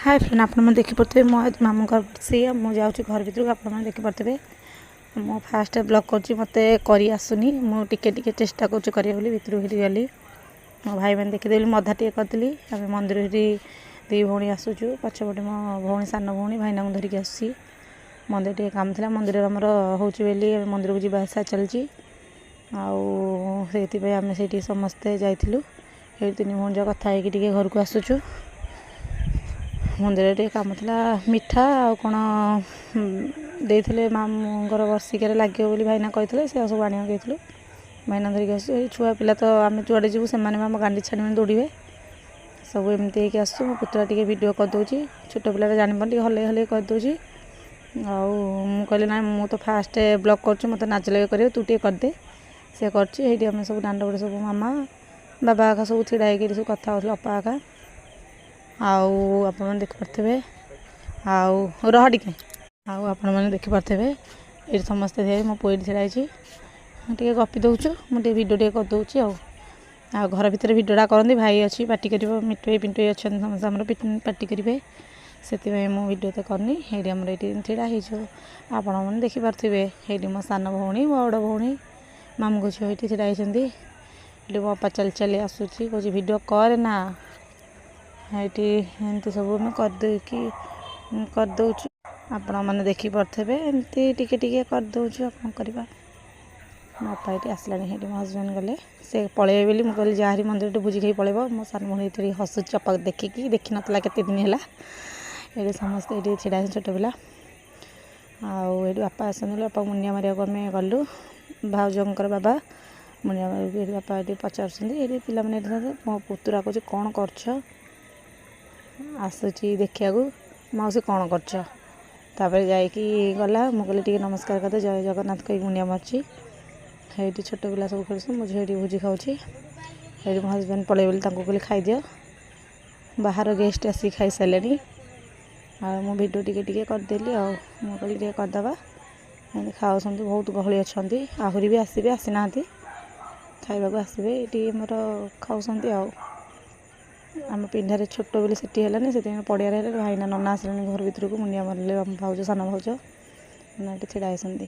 Hi friend आपने देखिपे मो मामू घर सी मुझे घर भर को आप देखिपे मो फास्ट ब्लॉग कर मत आसुनी मुझे चेष्टा करी भितर गली मो भाई मैंने देखीदेवी मधा टे करी आम मंदिर दी भौणी आसुचु पछपटे मो भौणी सान भौणी भाईना को धरिकी आसी मंदिर टे काम था मंदिर आमर हूँ मंदिर को जावा आसा चलती आम से समस्ते जाइलु ये तीन भौणी जा कथा है घर को आसुचु मंदिर टे काम था मिठा आ कौन देते मामूर वर्षिकार लगे बोली भाईना कहते से सब आने गई भाईना धरिक आस छुआ पिला तो आम जुआड़े जीवु से आम गांडी छाड़ी दौड़े सब एमती आसू मो पुतला टे भिडियो करदे छोट पिला जानी हल्ले हल्ले करदे कहली ना मु तो फास्ट ब्लॉग कर मत नाच लगे कर तू टे करदे से करम सब दांड बड़े सब मामा बाबा आका सब छिड़ा सब कथा हो अपा आका आपने देखिपे रह टे आपने देखिपे ये समस्ते मो पुई छिड़ाई टे गपी दौचु मुझे भिडियो टे करदे आ घर भितर भिडियोटा करती भाई अच्छी पार्टी कर मिटुई पिंटुई अच्छा समस्त पार्टी करेंगे से मो भिडियो तो करनी ये आम ये छिड़ा आपण मैंने देखिपे ये मो सान भौणी बड़ भौणी मामू को झील ये छिड़ा ये मो अपा चल चल आसूसी कह भिडियो कर ना ये एमती सब करदे आपण मैंने देखिपे एमती टिके करदे आप करवा मो अपा ये आसला ये मो हजबैंड गले से पलैबे बोली मुझे कहली जहाँ मंदिर टे भोजी खाई पलैब मो सान भौणी ये हसुच अपा देखिकी देखी नाला केते दिन है ये समस्त ये छिड़ा छोट पिला आउ बापा आसने बापा मुनिया मारे आम गलु भाउजर बाबा मुनिया मारे बापा ये पचार ये पिला मो पुतुरा कह कौन कर आसूची देखा मौसी कौन कर गला मुझे टे नमस्कार करदे जय जगन्नाथ कही मुनिया मार्ची ये छोट पिला सब खेल मो झी भोजी खाऊँ ये मो हजबैंड पलैब बोली कहली खाईदि बाहर गेस्ट आसिक खाई सारे मो भिडियो टिके करदेली मो कहली टे करदे खाओ बहुत गहली अच्छा आहरी भी आसबे आसीना खाइबा को आसबे ये मोर खाऊँ आम पिंडारे छोट बोली सेठी है से पड़िया भाईना नना आसले घर भर को मुनिया मारे भाउज सान भाउज छिड़ा होती।